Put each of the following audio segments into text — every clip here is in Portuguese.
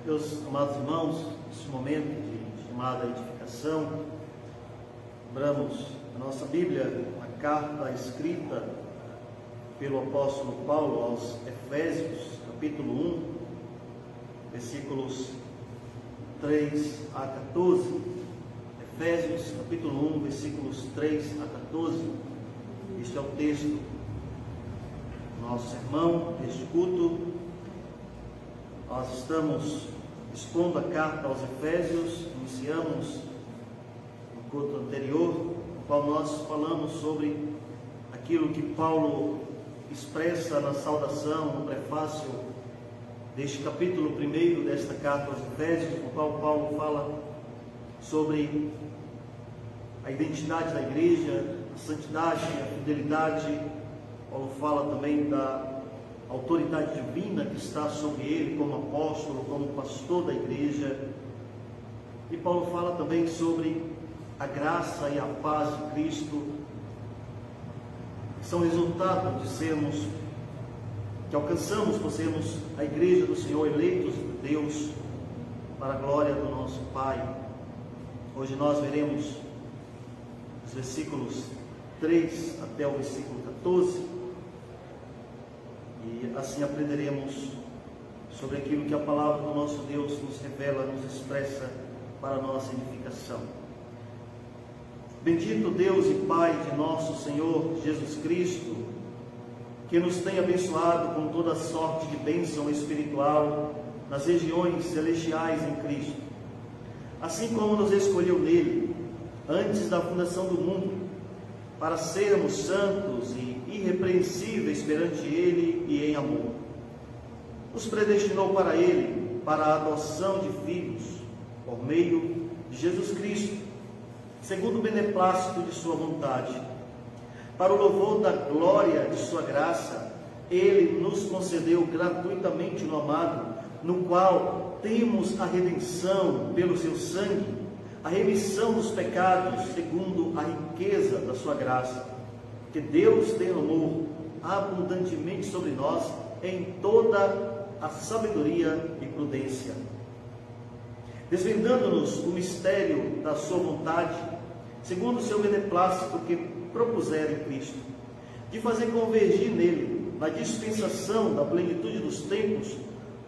Meus amados irmãos, neste momento de chamada edificação, abramos a nossa Bíblia, a carta escrita pelo apóstolo Paulo aos Efésios, capítulo 1, versículos 3 a 14. Efésios, capítulo 1, versículos 3 a 14. Este é o texto do nosso sermão, deste culto. Nós estamos expondo a carta aos Efésios, iniciamos no culto anterior, no qual nós falamos sobre aquilo que Paulo expressa na saudação, no prefácio deste capítulo 1 desta carta aos Efésios, no qual Paulo fala sobre a identidade da igreja, a santidade, a fidelidade. Paulo fala também da autoridade divina que está sobre ele como apóstolo, como pastor da igreja. E Paulo fala também sobre a graça e a paz de Cristo, que são resultado de sermos, que alcançamos por sermos a igreja do Senhor, eleitos de Deus, para a glória do nosso Pai. Hoje nós veremos os versículos 3 até o versículo 14, e assim aprenderemos sobre aquilo que a palavra do nosso Deus nos revela, nos expressa para a nossa edificação. Bendito Deus e Pai de nosso Senhor Jesus Cristo, que nos tem abençoado com toda sorte de bênção espiritual nas regiões celestiais em Cristo, assim como nos escolheu nele, antes da fundação do mundo, para sermos santos e irrepreensíveis perante ele e em amor. Nos predestinou para ele, para a adoção de filhos, por meio de Jesus Cristo, segundo o beneplácito de sua vontade. Para o louvor da glória de sua graça, ele nos concedeu gratuitamente no amado, no qual temos a redenção pelo seu sangue, a remissão dos pecados, segundo a riqueza da sua graça, que Deus derramou abundantemente sobre nós em toda a sabedoria e prudência, desvendando-nos o mistério da sua vontade, segundo o seu beneplácito que propusera em Cristo, de fazer convergir nele, na dispensação da plenitude dos tempos,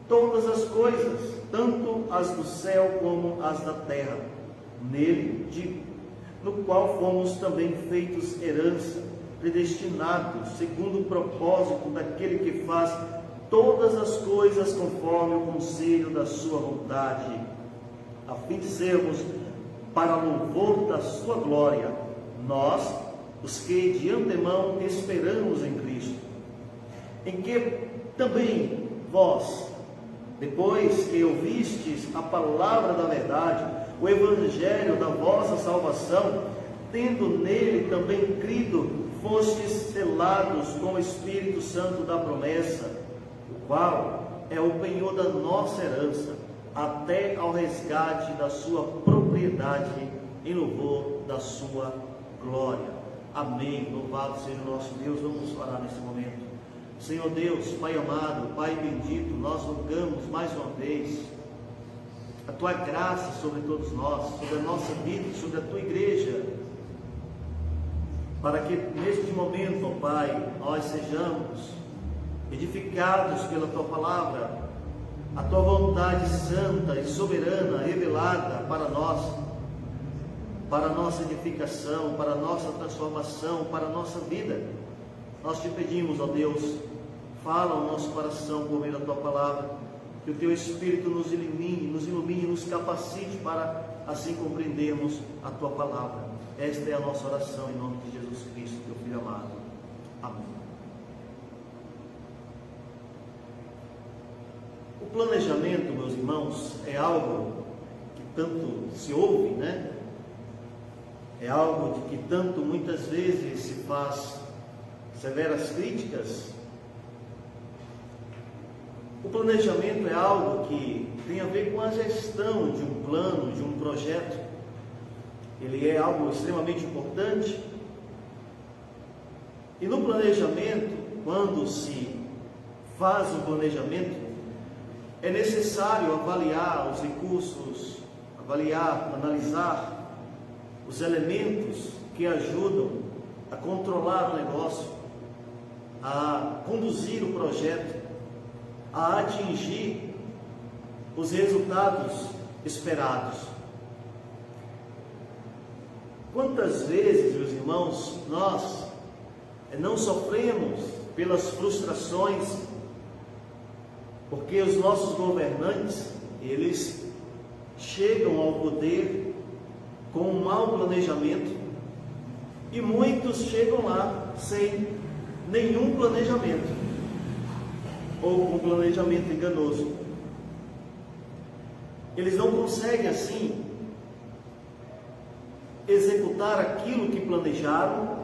todas as coisas, tanto as do céu como as da terra. Nele, digo, no qual fomos também feitos herança, predestinados, segundo o propósito daquele que faz todas as coisas conforme o conselho da sua vontade, a fim de sermos para louvor da sua glória, nós, os que de antemão esperamos em Cristo, em que também vós, depois que ouvistes a palavra da verdade, o evangelho da vossa salvação, tendo nele também crido, fostes selados com o Espírito Santo da promessa, o qual é o penhor da nossa herança, até ao resgate da sua propriedade, em louvor da sua glória. Amém. Louvado seja o nosso Deus. Vamos orar nesse momento. Senhor Deus, Pai amado, Pai bendito, nós rogamos mais uma vez a Tua graça sobre todos nós, sobre a nossa vida, sobre a Tua igreja, para que neste momento, ó Pai, nós sejamos edificados pela Tua palavra, a Tua vontade santa e soberana revelada para nós, para a nossa edificação, para a nossa transformação, para a nossa vida. Nós te pedimos, ó Deus, fala ao nosso coração por meio da Tua palavra, que o Teu Espírito nos ilumine, nos capacite para assim compreendermos a Tua palavra. Esta é a nossa oração em nome de Jesus Cristo, Teu Filho amado. Amém. O planejamento, meus irmãos, é algo que tanto se ouve, né? É algo de que tanto muitas vezes se faz severas críticas. O planejamento é algo que tem a ver com a gestão de um plano, de um projeto. Ele é algo extremamente importante. E no planejamento, quando se faz um planejamento, é necessário avaliar os recursos, analisar os elementos que ajudam a controlar o negócio, a conduzir o projeto, a atingir os resultados esperados. Quantas vezes, meus irmãos, nós não sofremos pelas frustrações, porque os nossos governantes, eles chegam ao poder com um mau planejamento, e muitos chegam lá sem nenhum planejamento, ou com um planejamento enganoso. Eles não conseguem assim executar aquilo que planejaram,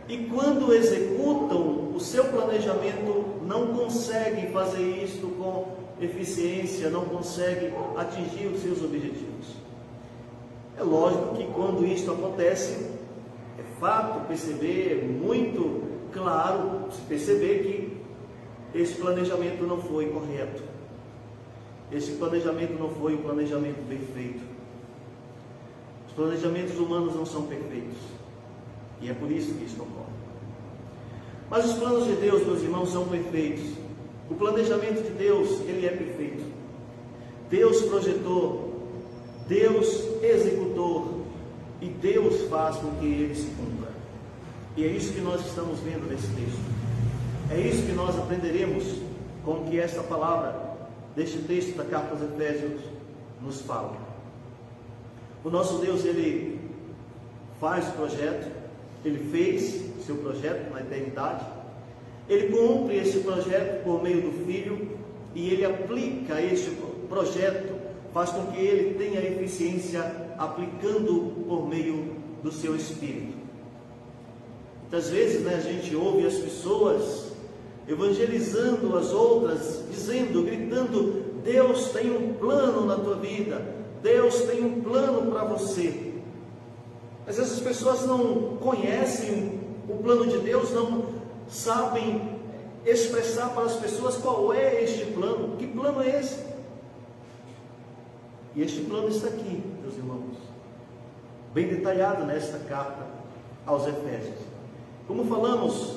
e quando executam o seu planejamento, não conseguem fazer isso com eficiência, não conseguem atingir os seus objetivos. É lógico que quando isso acontece, é fato perceber, é muito claro perceber que esse planejamento não foi correto, esse planejamento não foi um planejamento bem feito. Os planejamentos humanos não são perfeitos, e é por isso que isso ocorre. Mas os planos de Deus, meus irmãos, são perfeitos. O planejamento de Deus, ele é perfeito. Deus projetou, Deus executou, e Deus faz com que ele se cumpra. E é isso que nós estamos vendo nesse texto. É isso que nós aprenderemos com o que esta palavra deste texto da carta aos Efésios nos fala. O nosso Deus, ele faz o projeto, ele fez seu projeto na eternidade, ele cumpre esse projeto por meio do Filho, e ele aplica este projeto, faz com que ele tenha eficiência aplicando por meio do seu Espírito. Muitas vezes, a gente ouve as pessoas evangelizando as outras, dizendo, gritando: Deus tem um plano na tua vida, Deus tem um plano para você. Mas essas pessoas não conhecem o plano de Deus, não sabem expressar para as pessoas qual é este plano. Que plano é esse? E este plano está aqui, meus irmãos, bem detalhado nesta carta aos Efésios. Como falamos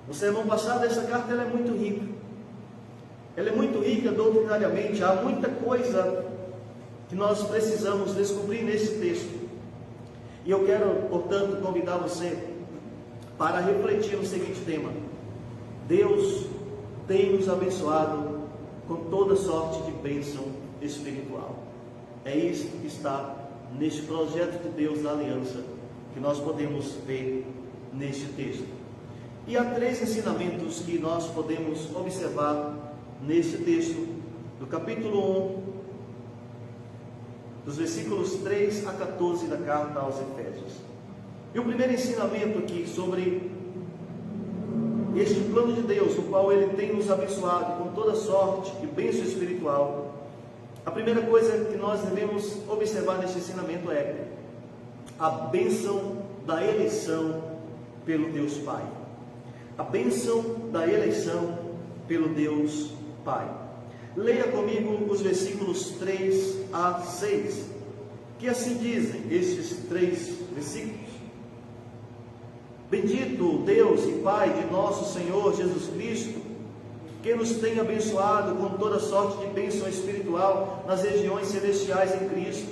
no sermão passado, essa carta ela é muito rica. Ela é muito rica doutrinariamente. Há muita coisa que nós precisamos descobrir nesse texto. E eu quero, portanto, convidar você para refletir no seguinte tema: Deus tem nos abençoado com toda sorte de bênção espiritual. É isso que está neste projeto de Deus da aliança, que nós podemos ver neste texto. E há 3 ensinamentos que nós podemos observar neste texto, do capítulo 1, dos versículos 3 a 14 da carta aos Efésios. E o primeiro ensinamento aqui sobre este plano de Deus, no qual ele tem nos abençoado com toda sorte e bênção espiritual. A primeira coisa que nós devemos observar neste ensinamento é a bênção da eleição pelo Deus Pai. A bênção da eleição pelo Deus Pai. Leia comigo os versículos 3 a 6, que assim dizem estes 3 versículos: Bendito Deus e Pai de nosso Senhor Jesus Cristo, que nos tem abençoado com toda sorte de bênção espiritual nas regiões celestiais em Cristo,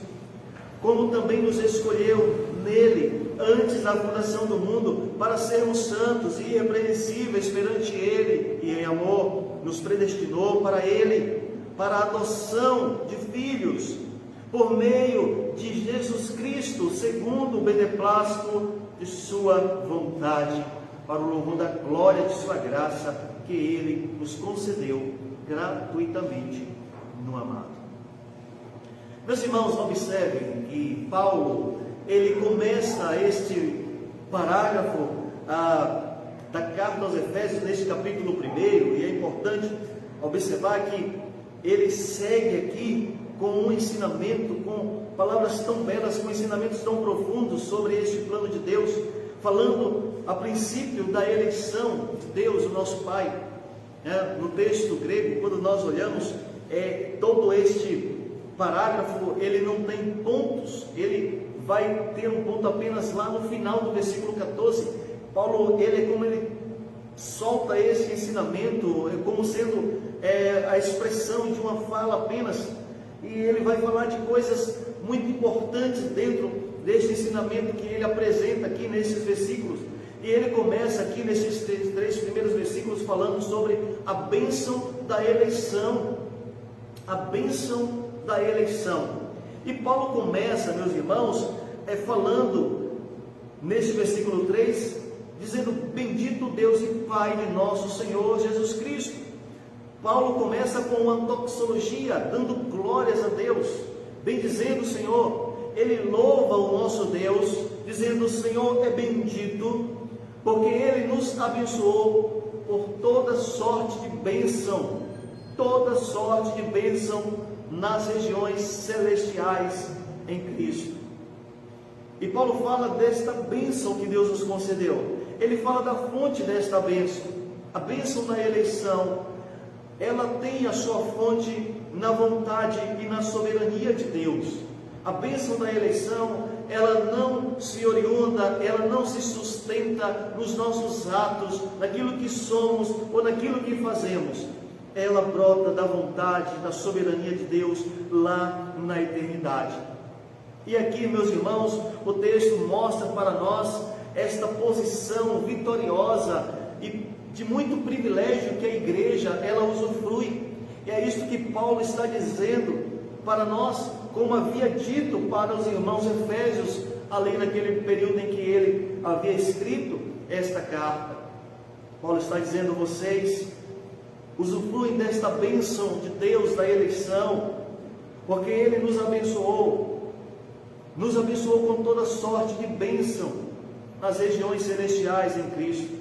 como também nos escolheu nele antes da fundação do mundo, para sermos santos e irrepreensíveis perante ele, e em amor nos predestinou para ele, para a adoção de filhos, por meio de Jesus Cristo, segundo o beneplácito de sua vontade, para o louvor da glória de sua graça, que ele nos concedeu gratuitamente no amado. Meus irmãos, observem que Paulo, ele começa este parágrafo da carta aos Efésios, neste capítulo 1, e é importante observar que ele segue aqui com um ensinamento, com palavras tão belas, com ensinamentos tão profundos sobre este plano de Deus, falando a princípio da eleição de Deus, o nosso Pai. No texto grego, quando nós olhamos, todo este parágrafo, ele não tem pontos, ele vai ter um ponto apenas lá no final do versículo 14. Paulo, ele solta esse ensinamento como sendo a expressão de uma fala apenas, e ele vai falar de coisas muito importantes dentro deste ensinamento que ele apresenta aqui nesses versículos. E ele começa aqui nesses 3 primeiros versículos falando sobre a bênção da eleição. A bênção da eleição. E Paulo começa, meus irmãos, falando nesse versículo 3, dizendo: bendito Deus e Pai de nosso Senhor Jesus Cristo. Paulo começa com uma doxologia, dando glórias a Deus, bendizendo o Senhor. Ele louva o nosso Deus, dizendo: o Senhor é bendito, porque Ele nos abençoou por toda sorte de bênção, nas regiões celestiais em Cristo. E Paulo fala desta bênção que Deus nos concedeu. Ele fala da fonte desta bênção. A bênção da eleição, ela tem a sua fonte na vontade e na soberania de Deus. A bênção da eleição, ela não se oriunda, ela não se sustenta nos nossos atos, naquilo que somos ou naquilo que fazemos. Ela brota da vontade, da soberania de Deus lá na eternidade. E aqui, meus irmãos, o texto mostra para nós esta posição vitoriosa e de muito privilégio que a igreja, ela usufrui. E é isso que Paulo está dizendo para nós, como havia dito para os irmãos efésios, ali naquele período em que ele havia escrito esta carta. Paulo está dizendo: vocês usufruem desta bênção de Deus, da eleição, porque Ele nos abençoou com toda sorte de bênção nas regiões celestiais em Cristo.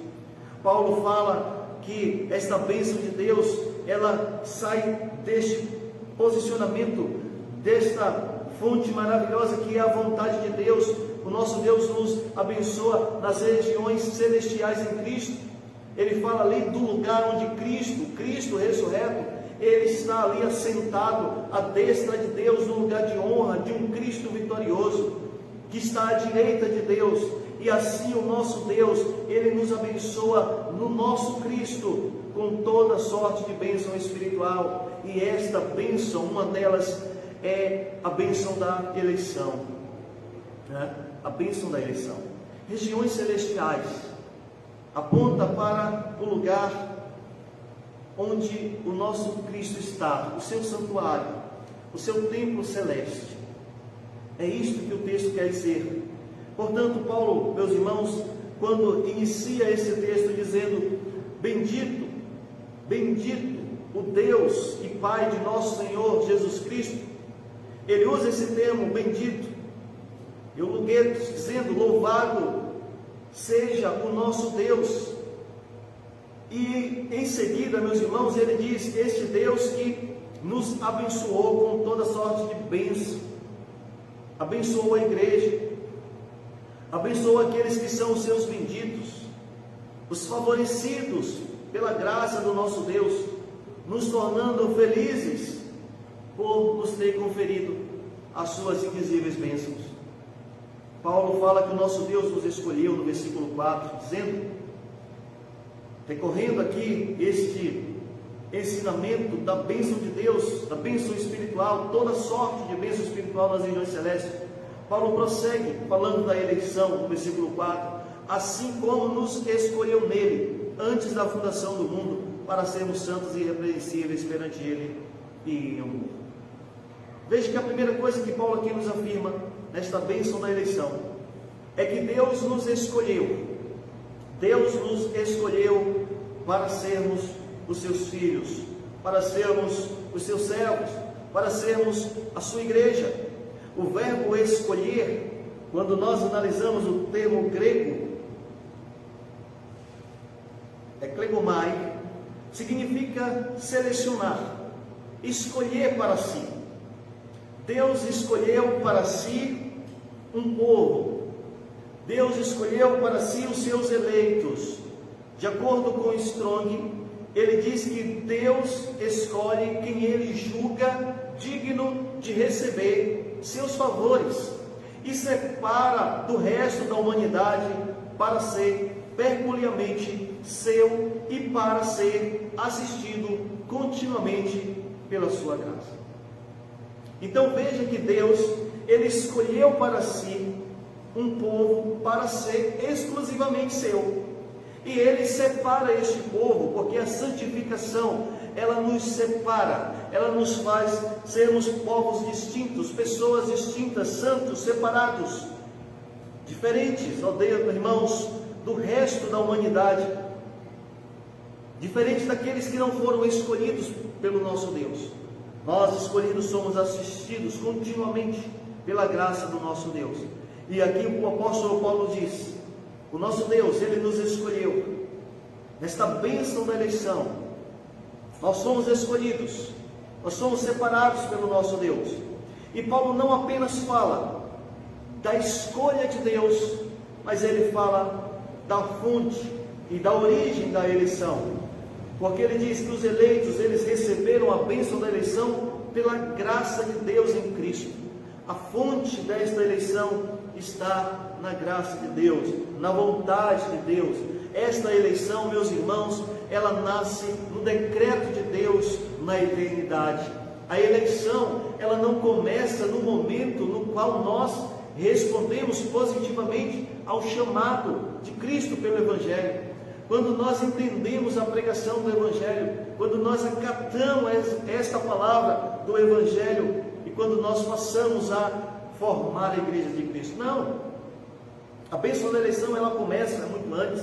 Paulo fala que esta bênção de Deus, ela sai deste posicionamento, desta fonte maravilhosa que é a vontade de Deus. O nosso Deus nos abençoa nas regiões celestiais em Cristo. Ele fala ali do lugar onde Cristo ressurreto, Ele está ali assentado à destra de Deus, no lugar de honra, de um Cristo vitorioso, que está à direita de Deus. E assim o nosso Deus, Ele nos abençoa no nosso Cristo, com toda sorte de bênção espiritual. E esta bênção, uma delas é a bênção da eleição, A bênção da eleição. Regiões celestiais aponta para o lugar onde o nosso Cristo está, o seu santuário, o seu templo celeste. É isto que o texto quer dizer. Portanto, Paulo, meus irmãos, quando inicia esse texto dizendo: bendito, bendito o Deus e Pai de nosso Senhor Jesus Cristo, ele usa esse termo, bendito, Euloguetos, dizendo: louvado seja o nosso Deus. E em seguida, meus irmãos, ele diz: este Deus que nos abençoou com toda sorte de bênção, abençoou a igreja, abençoou aqueles que são os seus benditos, os favorecidos pela graça do nosso Deus, nos tornando felizes por nos ter conferido as suas indizíveis bênçãos. Paulo fala que o nosso Deus nos escolheu no versículo 4, dizendo, recorrendo aqui este ensinamento da bênção de Deus, da bênção espiritual, toda sorte de bênção espiritual nas regiões celestes. Paulo prossegue falando da eleição, no versículo 4, assim como nos escolheu nele, antes da fundação do mundo, para sermos santos e irrepreensíveis perante ele e em amor. Veja que a primeira coisa que Paulo aqui nos afirma, nesta bênção da eleição, é que Deus nos escolheu. Deus nos escolheu para sermos os seus filhos, para sermos os seus servos, para sermos a sua igreja. O verbo escolher, quando nós analisamos o termo grego, eklegomai, significa selecionar, escolher para si. Deus escolheu para si um povo. Deus escolheu para si os seus eleitos. De acordo com Strong, ele diz que Deus escolhe quem ele julga digno de receber seus favores e separa do resto da humanidade para ser peculiarmente seu e para ser assistido continuamente pela sua graça. Então veja que Deus, ele escolheu para si um povo para ser exclusivamente seu. E ele separa este povo, porque a santificação, ela nos separa, ela nos faz sermos povos distintos, pessoas distintas, santos, separados, diferentes, ó Deus, irmãos, do resto da humanidade, diferentes daqueles que não foram escolhidos pelo nosso Deus. Nós escolhidos somos assistidos continuamente pela graça do nosso Deus. E aqui o apóstolo Paulo diz: o nosso Deus, ele nos escolheu nesta bênção da eleição. Nós somos escolhidos, nós somos separados pelo nosso Deus. E Paulo não apenas fala da escolha de Deus, mas ele fala da fonte e da origem da eleição. Porque ele diz que os eleitos, eles receberam a bênção da eleição pela graça de Deus em Cristo. A fonte desta eleição está na graça de Deus, na vontade de Deus. Esta eleição, meus irmãos, ela nasce no decreto de Deus na eternidade. A eleição, ela não começa no momento no qual nós respondemos positivamente ao chamado de Cristo pelo Evangelho. Quando nós entendemos a pregação do Evangelho, quando nós acatamos esta palavra do Evangelho e quando nós passamos a formar a igreja de Cristo. Não, a bênção da eleição, ela começa muito antes,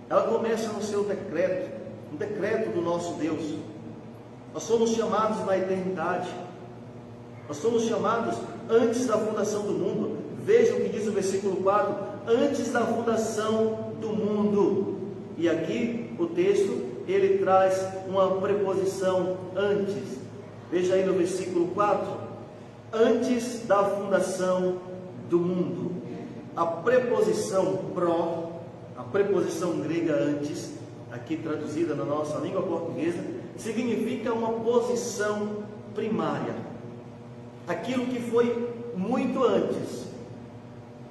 ela começa no seu decreto, no decreto do nosso Deus. Nós somos chamados na eternidade, nós somos chamados antes da fundação do mundo. Veja o que diz o versículo 4, antes da fundação do mundo. E aqui o texto, ele traz uma preposição antes. Veja aí no versículo 4, antes da fundação do mundo. A preposição pró, a preposição grega antes, aqui traduzida na nossa língua portuguesa, significa uma posição primária. Aquilo que foi muito antes.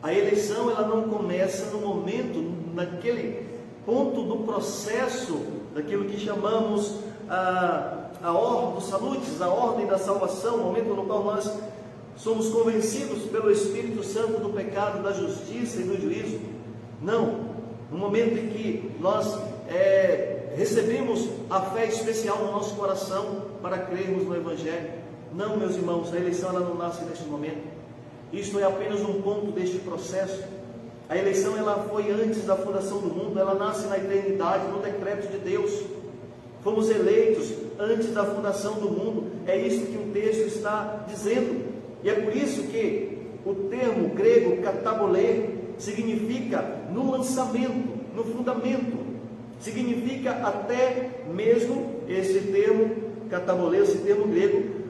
A eleição, ela não começa no momento, naquele ponto do processo, daquilo que chamamos a ordem dos salutis, a ordem da salvação, o momento no qual nós somos convencidos pelo Espírito Santo do pecado, da justiça e do juízo. Não, no momento em que nós recebemos a fé especial no nosso coração para crermos no Evangelho. Não, meus irmãos, a eleição, ela não nasce neste momento. Isto é apenas um ponto deste processo. A eleição, ela foi antes da fundação do mundo, ela nasce na eternidade, no decreto de Deus. Fomos eleitos antes da fundação do mundo, é isso que o texto está dizendo. E é por isso que o termo grego katabolê significa no lançamento, no fundamento. Significa até mesmo esse termo katabolê, esse termo grego,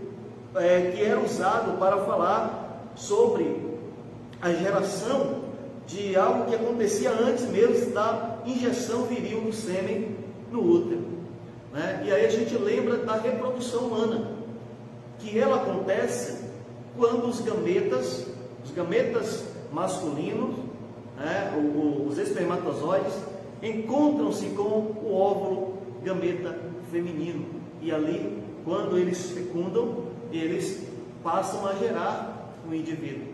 que era usado para falar sobre a geração de algo que acontecia antes mesmo da injeção viril do sêmen no útero, né? E aí a gente lembra da reprodução humana, que ela acontece quando os gametas masculinos, né, os espermatozoides, encontram-se com o óvulo gameta feminino, e ali, quando eles fecundam, eles passam a gerar um indivíduo.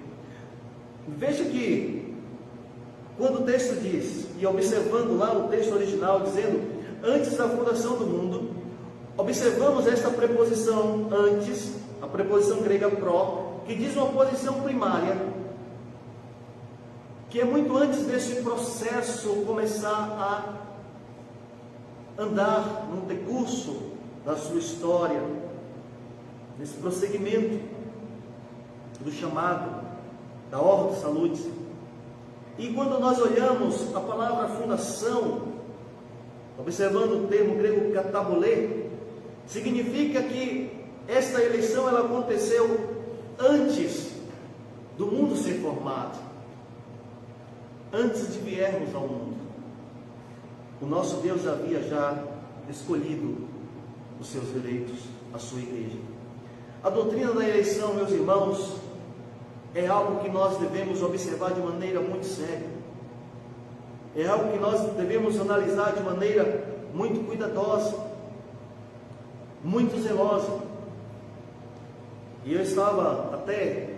Veja que quando o texto diz, e observando lá o texto original dizendo antes da fundação do mundo, observamos esta preposição antes, a preposição grega pró, que diz uma posição primária, que é muito antes desse processo começar a andar no decurso da sua história, nesse prosseguimento do chamado, da ordem salutis. E quando nós olhamos a palavra fundação, observando o termo grego katabolê, significa que esta eleição, ela aconteceu antes do mundo ser formado, antes de viermos ao mundo. O nosso Deus havia já escolhido os seus eleitos, a sua igreja. A doutrina da eleição, meus irmãos, é algo que nós devemos observar de maneira muito séria. É algo que nós devemos analisar de maneira muito cuidadosa, muito zelosa. E eu estava até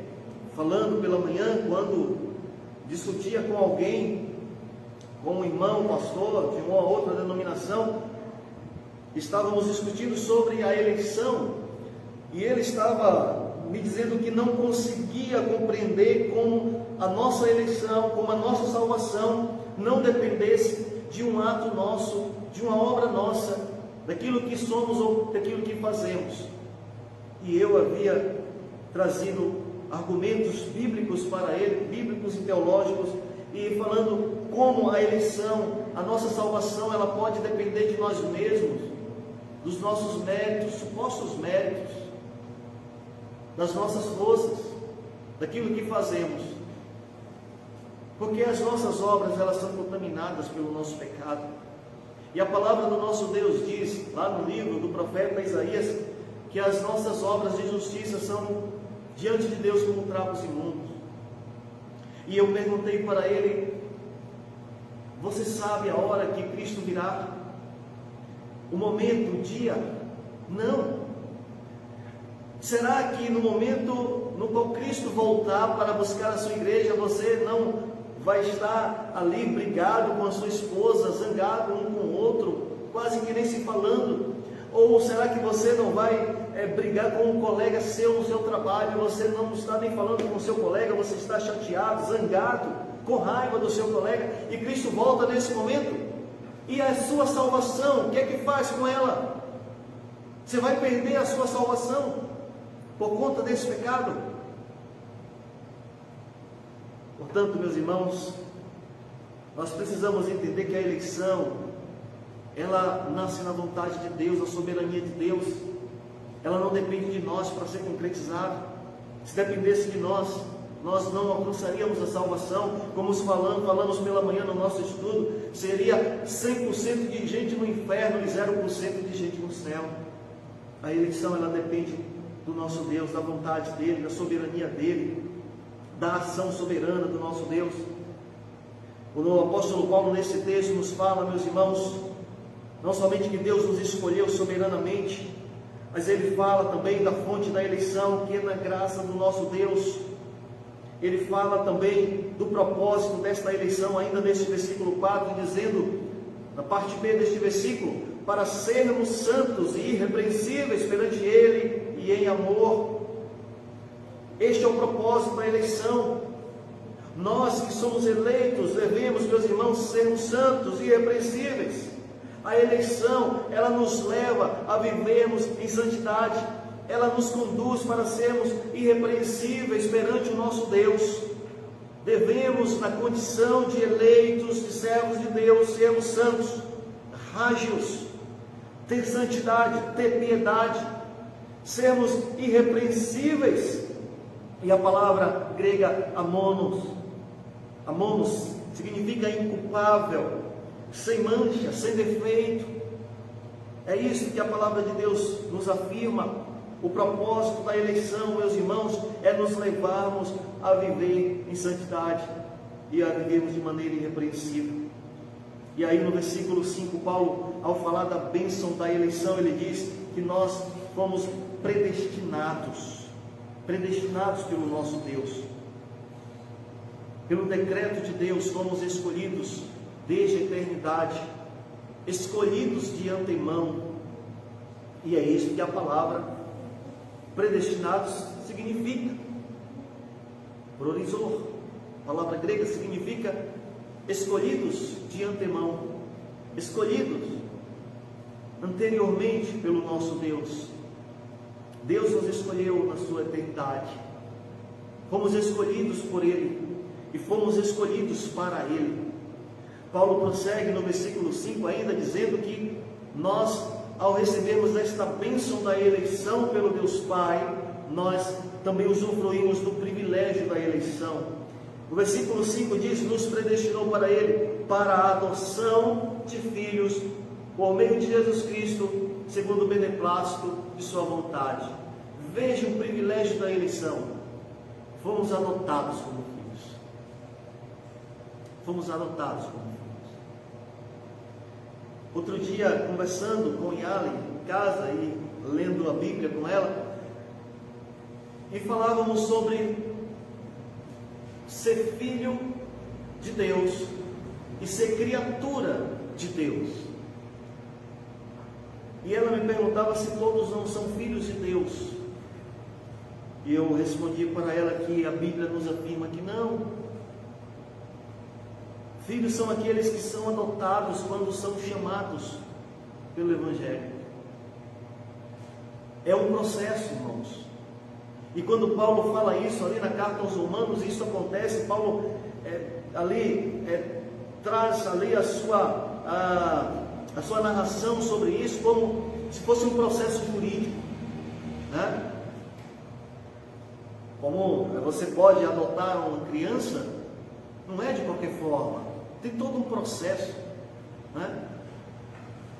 falando pela manhã, quando discutia com alguém, com um irmão, pastor de uma ou outra denominação, estávamos discutindo sobre a eleição, e ele estava me dizendo que não conseguia compreender como a nossa eleição, como a nossa salvação não dependesse de um ato nosso, de uma obra nossa, daquilo que somos ou daquilo que fazemos. E eu havia trazido argumentos bíblicos para ele, bíblicos e teológicos, e falando como a eleição, a nossa salvação, ela pode depender de nós mesmos, dos nossos méritos, supostos méritos, das nossas forças, daquilo que fazemos. Porque as nossas obras, elas são contaminadas pelo nosso pecado. E a palavra do nosso Deus diz, lá no livro do profeta Isaías, que as nossas obras de justiça são diante de Deus como trapos imundos. E eu perguntei para ele: você sabe a hora que Cristo virá? O momento, o dia? Não. Será que no momento no qual Cristo voltar para buscar a sua igreja, você não vai estar ali brigado com a sua esposa, zangado um com o outro, quase que nem se falando? Ou será que você não vai brigar com um colega seu no seu trabalho, você não está nem falando com o seu colega, você está chateado, zangado, com raiva do seu colega, e Cristo volta nesse momento? E a sua salvação, o que é que faz com ela? Você vai perder a sua salvação por conta desse pecado? Portanto, meus irmãos, nós precisamos entender que a eleição, ela nasce na vontade de Deus, a soberania de Deus. Ela não depende de nós para ser concretizada. Se dependesse de nós, nós não alcançaríamos a salvação. Como falamos pela manhã no nosso estudo, seria 100% de gente no inferno e 0% de gente no céu. A eleição, ela depende do nosso Deus, da vontade dEle, da soberania dEle, da ação soberana do nosso Deus. O apóstolo Paulo, nesse texto, nos fala, meus irmãos, não somente que Deus nos escolheu soberanamente, mas ele fala também da fonte da eleição, que é na graça do nosso Deus. Ele fala também do propósito desta eleição, ainda neste versículo 4, dizendo, na parte B deste versículo, para sermos santos e irrepreensíveis perante Ele e em amor. Este é o propósito da eleição. Nós que somos eleitos, devemos, meus irmãos, sermos santos e irrepreensíveis. A eleição, ela nos leva a vivermos em santidade, ela nos conduz para sermos irrepreensíveis perante o nosso Deus. Devemos, na condição de eleitos, de servos de Deus, sermos santos, rágios, ter santidade, ter piedade, sermos irrepreensíveis. E a palavra grega amonos significa inculpável, sem mancha, sem defeito. É isso que a palavra de Deus nos afirma. O propósito da eleição, meus irmãos, é nos levarmos a viver em santidade e a vivermos de maneira irrepreensível. E aí no versículo 5, Paulo, ao falar da bênção da eleição, ele diz que nós fomos predestinados pelo nosso Deus. Pelo decreto de Deus, fomos escolhidos desde a eternidade, escolhidos de antemão. E é isso que a palavra predestinados significa. Prorisor, a palavra grega significa escolhidos de antemão, escolhidos anteriormente pelo nosso Deus. Deus nos escolheu na sua eternidade, fomos escolhidos por Ele e fomos escolhidos para Ele. Paulo prossegue no versículo 5 ainda dizendo que nós, ao recebermos esta bênção da eleição pelo Deus Pai, nós também usufruímos do privilégio da eleição. O versículo 5 diz: nos predestinou para Ele, para a adoção de filhos por meio de Jesus Cristo, segundo o beneplácito de sua vontade. Veja o privilégio da eleição. Fomos adotados como filhos. Fomos adotados como filhos. Outro dia, conversando com Yali em casa e lendo a Bíblia com ela, e falávamos sobre ser filho de Deus e ser criatura de Deus. E ela me perguntava se todos não são filhos de Deus. E eu respondi para ela que a Bíblia nos afirma que não. Filhos são aqueles que são adotados quando são chamados pelo Evangelho. É um processo, irmãos. E quando Paulo fala isso ali na carta aos Romanos, isso acontece. Paulo traz ali a sua narração sobre isso como se fosse um processo jurídico, né? Como você pode adotar uma criança, não é de qualquer forma, tem todo um processo, né?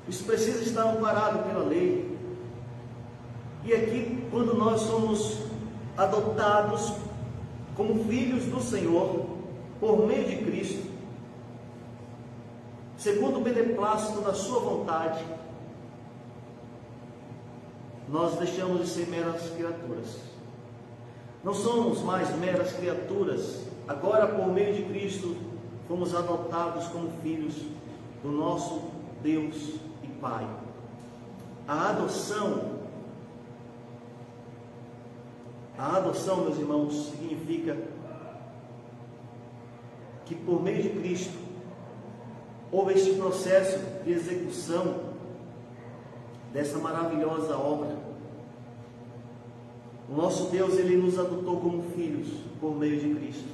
Isso precisa estar amparado pela lei. E aqui, quando nós somos adotados como filhos do Senhor, por meio de Cristo, segundo o beneplácito da sua vontade, nós deixamos de ser meras criaturas. Não somos mais meras criaturas. Agora, por meio de Cristo, fomos adotados como filhos do nosso Deus e Pai. A adoção, meus irmãos, significa que por meio de Cristo houve este processo de execução dessa maravilhosa obra. O nosso Deus, Ele nos adotou como filhos por meio de Cristo.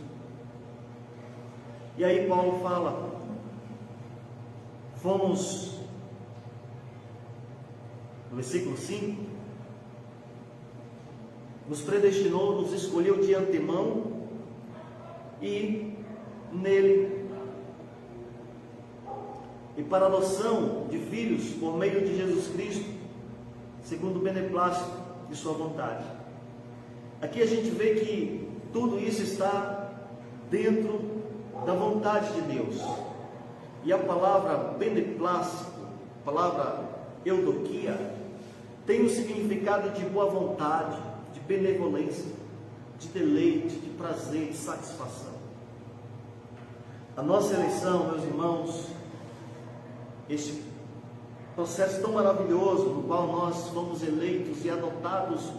E aí Paulo fala, fomos, no versículo 5, nos predestinou, nos escolheu de antemão, e nele, e para a adoção de filhos por meio de Jesus Cristo, segundo o beneplácito de sua vontade. Aqui a gente vê que tudo isso está dentro da vontade de Deus. E a palavra beneplácito, a palavra eudokia, tem um significado de boa vontade, de benevolência, de deleite, de prazer, de satisfação. A nossa eleição, meus irmãos, este processo tão maravilhoso no qual nós fomos eleitos e adotados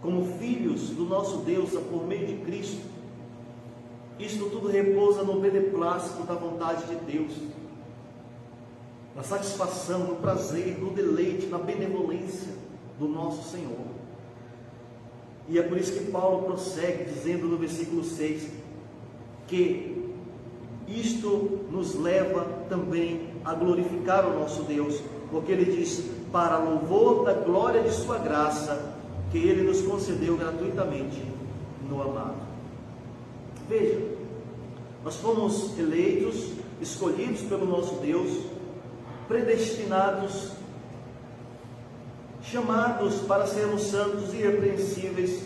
como filhos do nosso Deus por meio de Cristo, isto tudo repousa no beneplácito da vontade de Deus, na satisfação, no prazer, no deleite, na benevolência do nosso Senhor. E é por isso que Paulo prossegue dizendo no versículo 6 que isto nos leva também a glorificar o nosso Deus, porque ele diz, para louvor da glória de sua graça, que ele nos concedeu gratuitamente no amado. Veja, nós fomos eleitos, escolhidos pelo nosso Deus, predestinados, chamados para sermos santos e irrepreensíveis,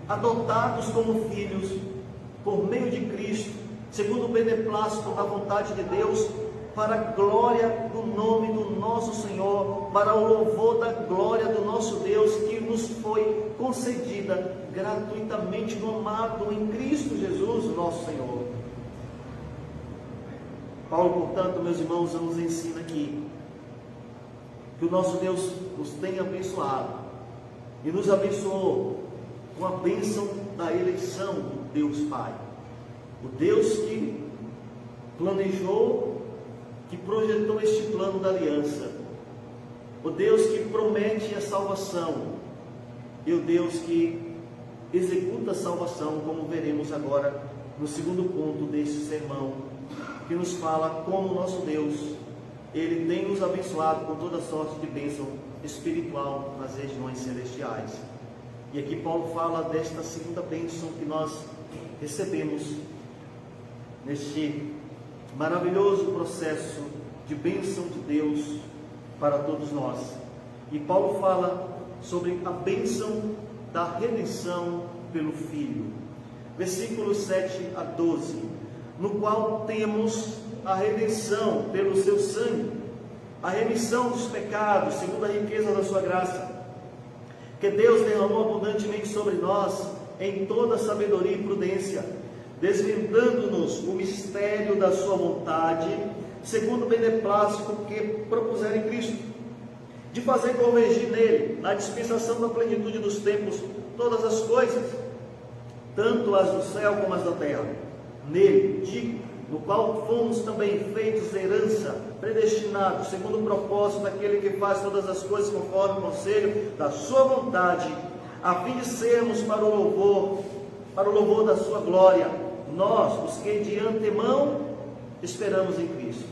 adotados como filhos por meio de Cristo, segundo o beneplácito da vontade de Deus, para a glória do nome do nosso Senhor, para o louvor da glória do nosso Deus, que nos foi concedida gratuitamente no amado, em Cristo Jesus, o nosso Senhor. Paulo, portanto, meus irmãos, nos ensina aqui que o nosso Deus nos tem abençoado e nos abençoou com a bênção da eleição do Deus Pai, o Deus que planejou, que projetou este plano da aliança, o Deus que promete a salvação e o Deus que executa a salvação, como veremos agora no segundo ponto deste sermão, que nos fala como o nosso Deus, Ele tem nos abençoado com toda sorte de bênção espiritual nas regiões celestiais. E aqui Paulo fala desta segunda bênção que nós recebemos neste maravilhoso processo de bênção de Deus para todos nós. E Paulo fala sobre a bênção da redenção pelo Filho. Versículos 7 a 12, no qual temos a redenção pelo seu sangue, a remissão dos pecados, segundo a riqueza da sua graça, que Deus derramou abundantemente sobre nós, em toda sabedoria e prudência, desvendando-nos o mistério da sua vontade, segundo o beneplácito que propuseram em Cristo, de fazer convergir nele, na dispensação da plenitude dos tempos, todas as coisas, tanto as do céu como as da terra. Nele, digo, no qual fomos também feitos herança, predestinados, segundo o propósito daquele que faz todas as coisas conforme o conselho da sua vontade, a fim de sermos para o louvor da sua glória, nós, os que de antemão esperamos em Cristo.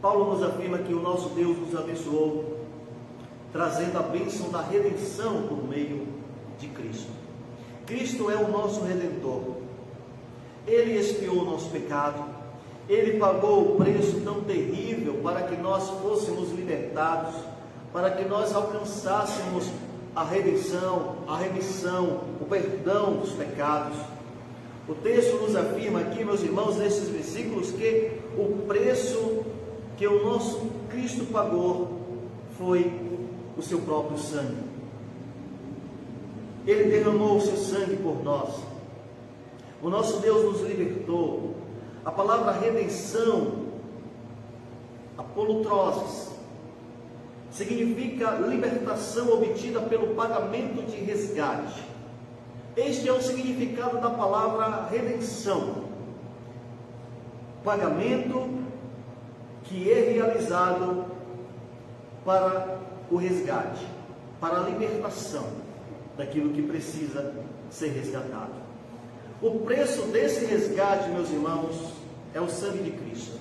Paulo nos afirma que o nosso Deus nos abençoou, trazendo a bênção da redenção por meio de Cristo. Cristo é o nosso Redentor. Ele expiou o nosso pecado. Ele pagou o preço tão terrível para que nós fôssemos libertados, para que nós alcançássemos a redenção, a remissão, o perdão dos pecados. O texto nos afirma aqui, meus irmãos, nesses versículos, que o preço que o nosso Cristo pagou foi o seu próprio sangue. Ele derramou o seu sangue por nós. O nosso Deus nos libertou. A palavra redenção, apolutrosis, significa libertação obtida pelo pagamento de resgate. Este é o significado da palavra redenção. Pagamento que é realizado para o resgate, para a libertação daquilo que precisa ser resgatado. O preço desse resgate, meus irmãos, é o sangue de Cristo.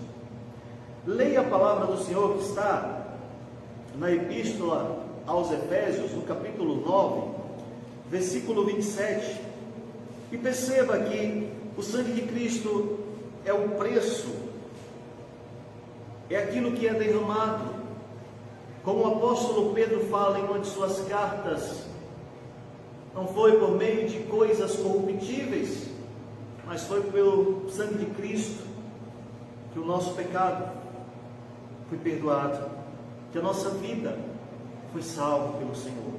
Leia a palavra do Senhor que está na Epístola aos Efésios, no capítulo 9, versículo 27, e perceba que o sangue de Cristo é o preço, é aquilo que é derramado, como o apóstolo Pedro fala em uma de suas cartas. Não foi por meio de coisas corruptíveis, mas foi pelo sangue de Cristo que o nosso pecado foi perdoado, que a nossa vida foi salva pelo Senhor.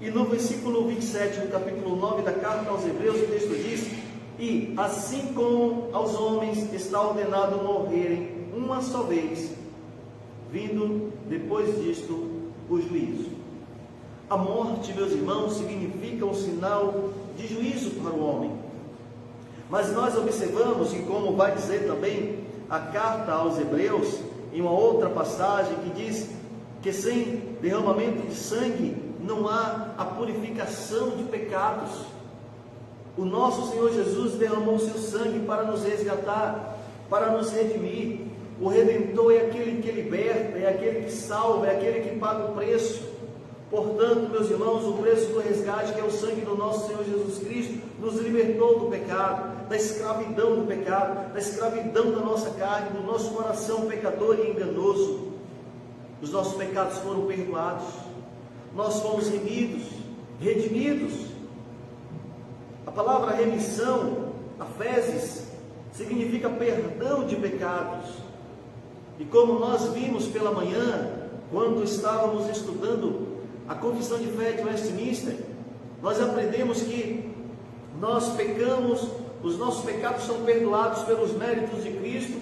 E no versículo 27 do capítulo 9 da carta aos Hebreus, o texto diz: e assim como aos homens está ordenado morrerem uma só vez, vindo depois disto o juízo. A morte, meus irmãos, significa um sinal de juízo para o homem. Mas nós observamos, e como vai dizer também a carta aos Hebreus, em uma outra passagem, que diz que sem derramamento de sangue não há a purificação de pecados. O nosso Senhor Jesus derramou o seu sangue para nos resgatar, para nos redimir. O Redentor é aquele que liberta, é aquele que salva, é aquele que paga o preço. Portanto, meus irmãos, o preço do resgate, que é o sangue do nosso Senhor Jesus Cristo, nos libertou do pecado, da escravidão do pecado, da escravidão da nossa carne, do nosso coração pecador e enganoso. Os nossos pecados foram perdoados, nós fomos redimidos. A palavra remissão, afeses, significa perdão de pecados. E como nós vimos pela manhã, quando estávamos estudando a Confissão de Fé de Westminster, nós aprendemos que nós pecamos, os nossos pecados são perdoados pelos méritos de Cristo,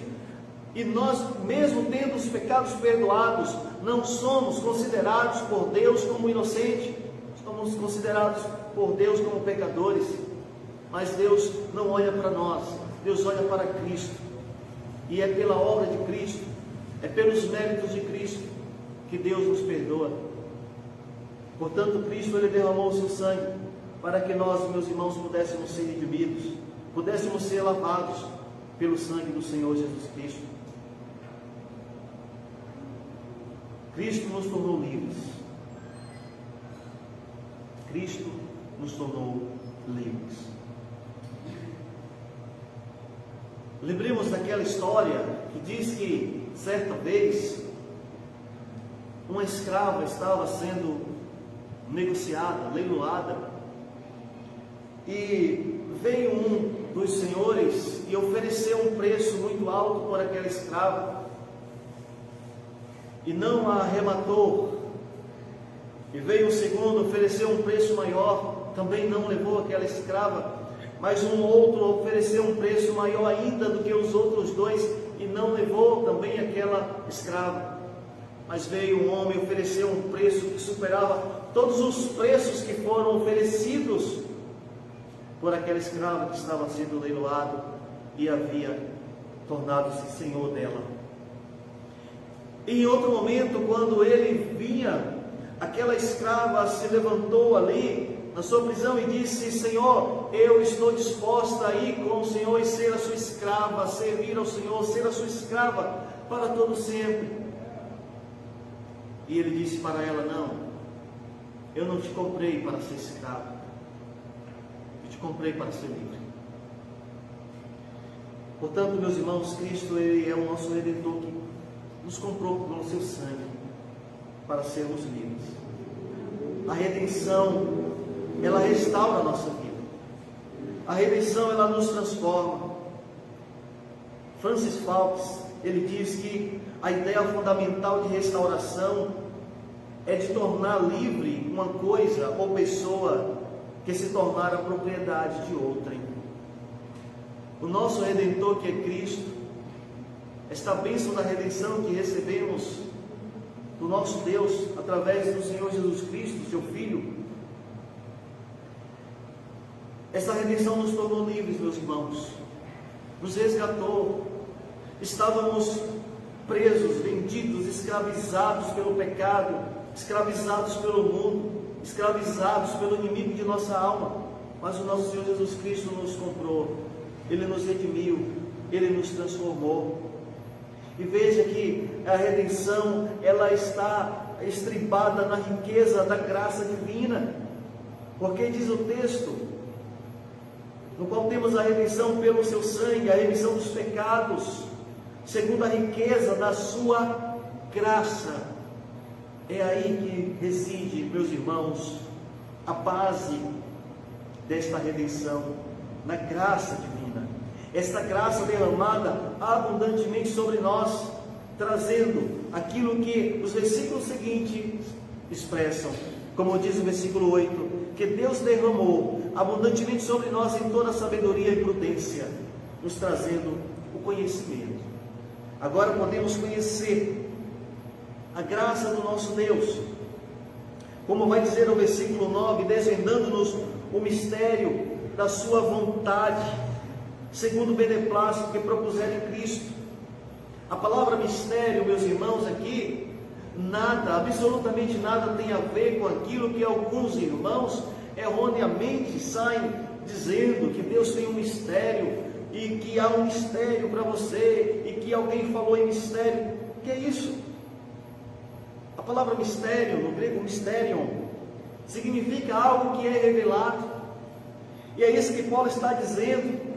e nós, mesmo tendo os pecados perdoados, não somos considerados por Deus como inocentes, somos considerados por Deus como pecadores. Mas Deus não olha para nós, Deus olha para Cristo, e é pela obra de Cristo, é pelos méritos de Cristo que Deus nos perdoa. Portanto, Cristo, Ele derramou o seu sangue para que nós, meus irmãos, pudéssemos ser redimidos, pudéssemos ser lavados pelo sangue do Senhor Jesus Cristo. Cristo nos tornou livres. Cristo nos tornou livres. Lembremos daquela história que diz que, certa vez, uma escrava estava sendo negociada, leiloada, e veio um dos senhores e ofereceu um preço muito alto por aquela escrava, e não a arrematou. E veio o segundo, ofereceu um preço maior, também não levou aquela escrava, mas um outro ofereceu um preço maior ainda do que os outros dois, e não levou também aquela escrava. Mas veio um homem e ofereceu um preço que superava todos os preços que foram oferecidos por aquela escrava que estava sendo leiloado e havia tornado-se senhor dela. E em outro momento, quando ele vinha, aquela escrava se levantou ali na sua prisão e disse: Senhor, eu estou disposta a ir com o Senhor e ser a sua escrava, servir ao Senhor, ser a sua escrava para todo sempre. E ele disse para ela: não, eu não te comprei para ser escravo, eu te comprei para ser livre. Portanto, meus irmãos, Cristo, Ele é o nosso Redentor que nos comprou com o seu sangue para sermos livres. A redenção, ela restaura a nossa vida. A redenção, ela nos transforma. Francis Fawkes, ele diz que a ideia fundamental de restauração é de tornar livre uma coisa ou pessoa que se tornara propriedade de outrem. O nosso Redentor, que é Cristo, esta bênção da redenção que recebemos do nosso Deus, através do Senhor Jesus Cristo, seu Filho, essa redenção nos tornou livres, meus irmãos, nos resgatou. Estávamos presos, vendidos, escravizados pelo pecado, escravizados pelo mundo, escravizados pelo inimigo de nossa alma, mas o nosso Senhor Jesus Cristo nos comprou, Ele nos redimiu, Ele nos transformou. E veja que a redenção, ela está estribada na riqueza da graça divina, porque diz o texto, no qual temos a redenção pelo seu sangue, a remissão dos pecados, segundo a riqueza da sua graça. É aí que reside, meus irmãos, a base desta redenção, na graça divina. Esta graça derramada abundantemente sobre nós, trazendo aquilo que os versículos seguintes expressam, como diz o versículo 8, que Deus derramou abundantemente sobre nós em toda sabedoria e prudência, nos trazendo o conhecimento. Agora podemos conhecer a graça do nosso Deus, como vai dizer o versículo 9, desvendando-nos o mistério da sua vontade, segundo o beneplácito que propuseram em Cristo. A palavra mistério, meus irmãos, aqui, nada, absolutamente nada tem a ver com aquilo que alguns irmãos erroneamente saem dizendo que Deus tem um mistério, e que há um mistério para você, e que alguém falou em mistério. O que é isso? A palavra mistério, no grego mysterion, significa algo que é revelado, e é isso que Paulo está dizendo.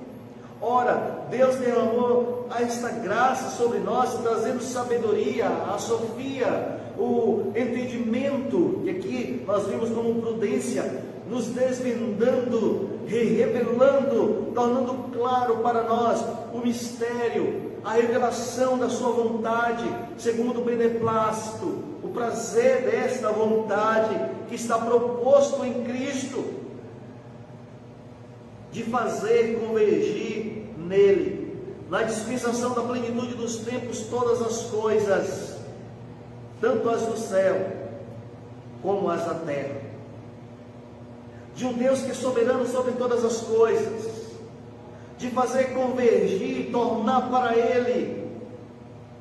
Ora, Deus derramou esta graça sobre nós, trazendo sabedoria, a sofia, o entendimento, que aqui nós vimos como prudência, nos desvendando, revelando, tornando claro para nós o mistério, a revelação da sua vontade, segundo o beneplácito, o prazer desta vontade que está proposto em Cristo, de fazer convergir nele, na dispensação da plenitude dos tempos, todas as coisas, tanto as do céu como as da terra. De um Deus que é soberano sobre todas as coisas, de fazer convergir, tornar para Ele,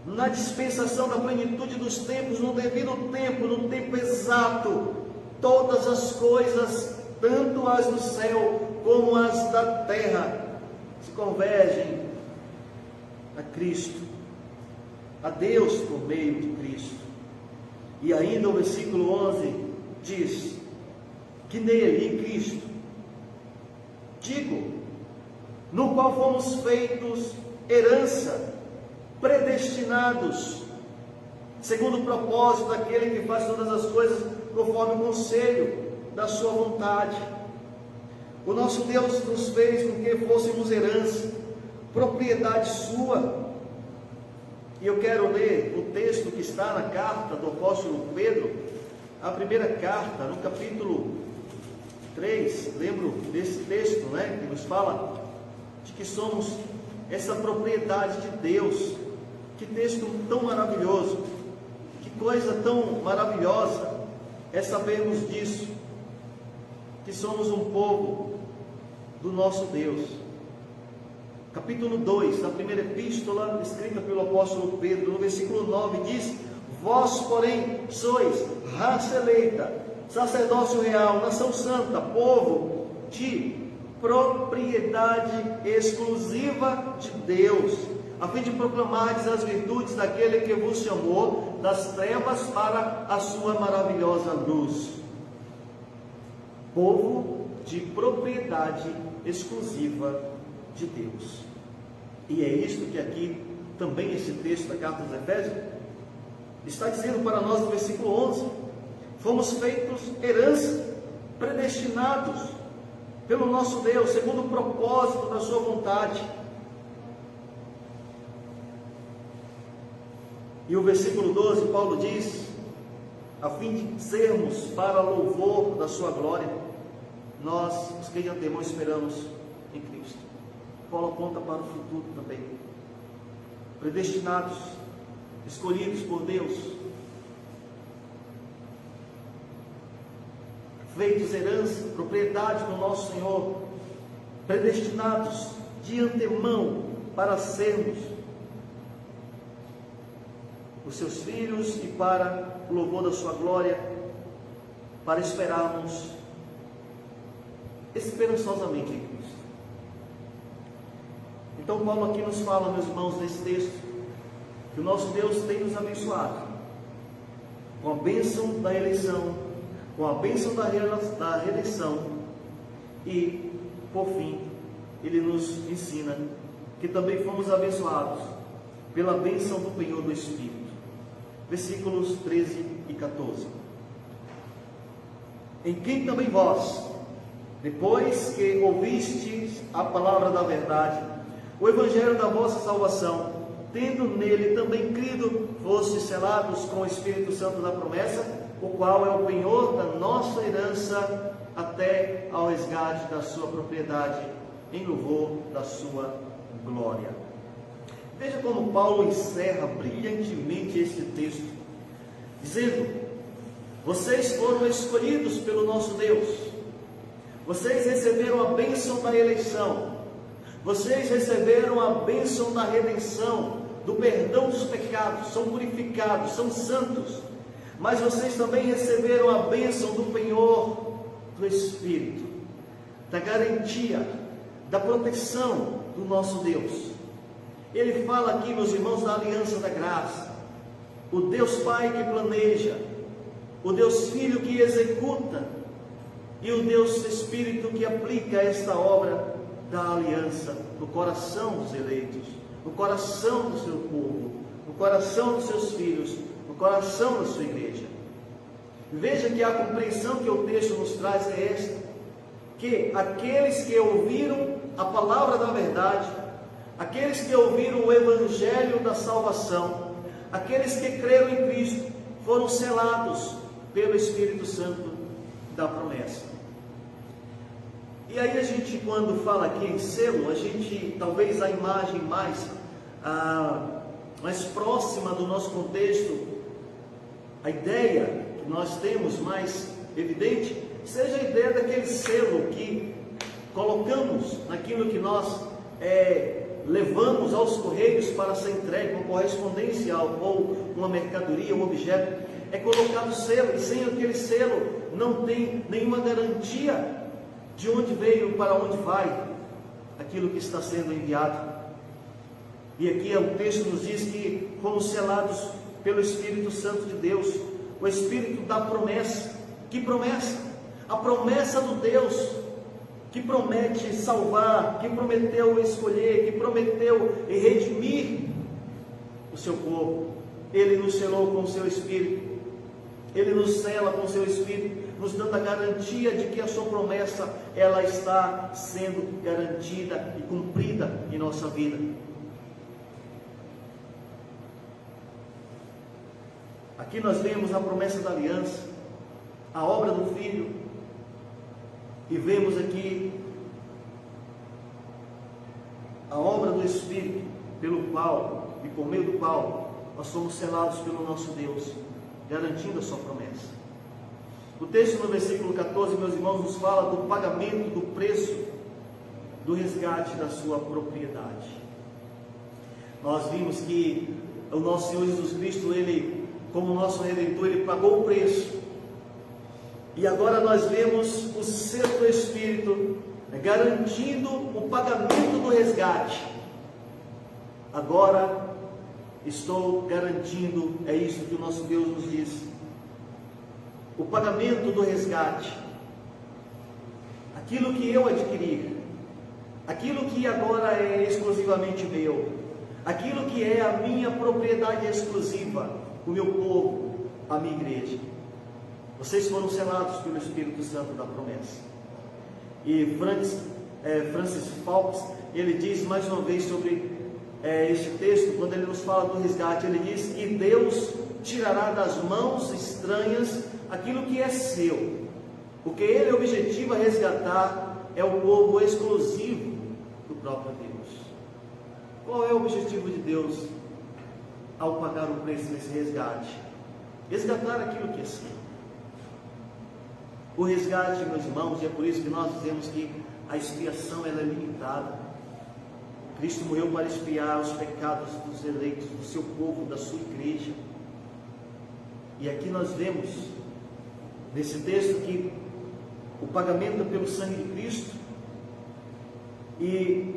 na dispensação da plenitude dos tempos, no devido tempo, no tempo exato, todas as coisas, tanto as do céu como as da terra, se convergem a Cristo, a Deus por meio de Cristo. E ainda o versículo 11 diz que nele, em Cristo, digo, no qual fomos feitos herança, predestinados, segundo o propósito daquele que faz todas as coisas conforme o conselho da sua vontade. O nosso Deus nos fez com que fôssemos herança, propriedade sua. E eu quero ler o texto que está na carta do apóstolo Pedro, a primeira carta, no capítulo 3, lembro desse texto, que nos fala de que somos essa propriedade de Deus. Que texto tão maravilhoso, que coisa tão maravilhosa é sabermos disso, que somos um povo do nosso Deus. Capítulo 2, na primeira epístola, escrita pelo apóstolo Pedro, no versículo 9, diz: vós, porém, sois raça eleita, sacerdócio real, nação santa, povo de propriedade exclusiva de Deus, a fim de proclamardes as virtudes daquele que vos chamou das trevas para a sua maravilhosa luz. Povo de propriedade exclusiva de Deus. E é isto que aqui também esse texto da carta aos Efésios está dizendo para nós no versículo 11: fomos feitos herança, predestinados pelo nosso Deus, segundo o propósito da sua vontade. E o versículo 12, Paulo diz: a fim de sermos para louvor da sua glória, nós, os que de antemão esperamos em Cristo. Paulo aponta para o futuro também. Predestinados, escolhidos por Deus, feitos herança, propriedade do nosso Senhor, predestinados de antemão para sermos os seus filhos e para o louvor da sua glória, para esperarmos esperançosamente em Cristo. Então Paulo aqui nos fala, meus irmãos, nesse texto, que o nosso Deus tem nos abençoado com a bênção da eleição, com a bênção da redenção, e por fim ele nos ensina que também fomos abençoados pela bênção do penhor do Espírito. Versículos 13 e 14. Em quem também vós, depois que ouvistes a palavra da verdade, o evangelho da vossa salvação, tendo nele também crido, fostes selados com o Espírito Santo da promessa, o qual é o penhor da nossa herança, até ao resgate da sua propriedade, em louvor da sua glória. Veja como Paulo encerra brilhantemente este texto, dizendo: vocês foram escolhidos pelo nosso Deus, vocês receberam a bênção da eleição, vocês receberam a bênção da redenção, do perdão dos pecados, são purificados, são santos, mas vocês também receberam a bênção do penhor do Espírito, da garantia, da proteção do nosso Deus. Ele fala aqui, meus irmãos, da aliança da graça, o Deus Pai que planeja, o Deus Filho que executa, e o Deus Espírito que aplica esta obra da aliança no coração dos eleitos, no coração do seu povo, no coração dos seus filhos, no coração da sua igreja. Veja que a compreensão que o texto nos traz é esta: que aqueles que ouviram a palavra da verdade, aqueles que ouviram o evangelho da salvação, aqueles que creram em Cristo, foram selados pelo Espírito Santo da promessa. E aí a gente, quando fala aqui em selo, a gente, talvez a imagem mais próxima do nosso contexto, a ideia que nós temos mais evidente, seja a ideia daquele selo que colocamos naquilo que nós levamos aos correios para ser entregue, uma correspondência ou uma mercadoria, um objeto, é colocado selo, e sem aquele selo não tem nenhuma garantia de onde veio, para onde vai aquilo que está sendo enviado. E aqui o texto nos diz que fomos selados pelo Espírito Santo de Deus, o Espírito da promessa. Que promessa? A promessa do Deus que promete salvar, que prometeu escolher, que prometeu redimir o seu povo. Ele nos selou com o seu Espírito, Ele nos sela com o seu Espírito, nos dando a garantia de que a sua promessa, ela está sendo garantida e cumprida em nossa vida. Aqui nós vemos a promessa da aliança, a obra do Filho, e vemos aqui a obra do Espírito, pelo qual e por meio do qual nós somos selados pelo nosso Deus, garantindo a sua promessa. O texto no versículo 14, meus irmãos, nos fala do pagamento do preço do resgate da sua propriedade. Nós vimos que o nosso Senhor Jesus Cristo, Ele, como nosso Redentor, Ele pagou o preço. E agora nós vemos o selo do Espírito garantindo o pagamento do resgate. Agora estou garantindo, é isso que o nosso Deus nos diz, o pagamento do resgate. Aquilo que eu adquiri, aquilo que agora é exclusivamente meu, aquilo que é a minha propriedade exclusiva, o meu povo, a minha igreja. Vocês foram selados pelo Espírito Santo da promessa. E Francis Fawkes, ele diz mais uma vez sobre este texto, quando ele nos fala do resgate, ele diz que Deus tirará das mãos estranhas aquilo que é seu. O que ele objetiva resgatar é o povo exclusivo do próprio Deus. Qual é o objetivo de Deus ao pagar o preço desse resgate? Resgatar aquilo que é seu. O resgate, meus irmãos, e é por isso que nós dizemos que a expiação ela é limitada. Cristo morreu para expiar os pecados dos eleitos, do seu povo, da sua igreja. E aqui nós vemos, nesse texto, que o pagamento é pelo sangue de Cristo, e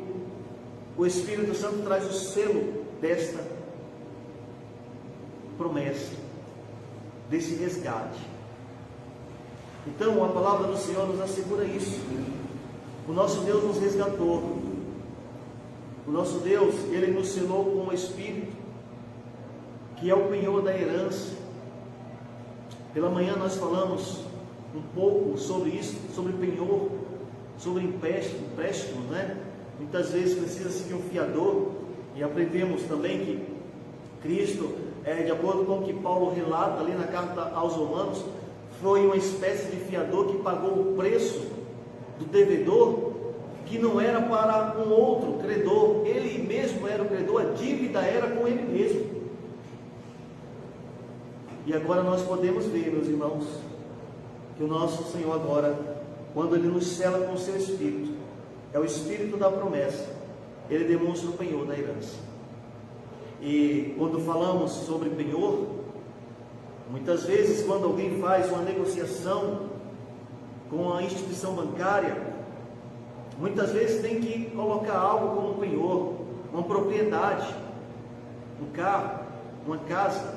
o Espírito Santo traz o selo desta promessa, desse resgate. Então a palavra do Senhor nos assegura isso. O nosso Deus nos resgatou. O nosso Deus, Ele nos selou com o Espírito, que é o penhor da herança. Pela manhã nós falamos um pouco sobre isso, sobre penhor, sobre empréstimo, né? Muitas vezes precisa-se de um fiador, e aprendemos também que Cristo, de acordo com o que Paulo relata ali na carta aos Romanos, foi uma espécie de fiador que pagou o preço do devedor, que não era para um outro credor, ele mesmo era o credor, a dívida era com ele mesmo. E agora nós podemos ver, meus irmãos, que o nosso Senhor agora, quando Ele nos sela com o seu Espírito, é o Espírito da promessa, Ele demonstra o penhor da herança. E quando falamos sobre penhor, muitas vezes quando alguém faz uma negociação com a instituição bancária, muitas vezes tem que colocar algo como penhor, uma propriedade, um carro, uma casa,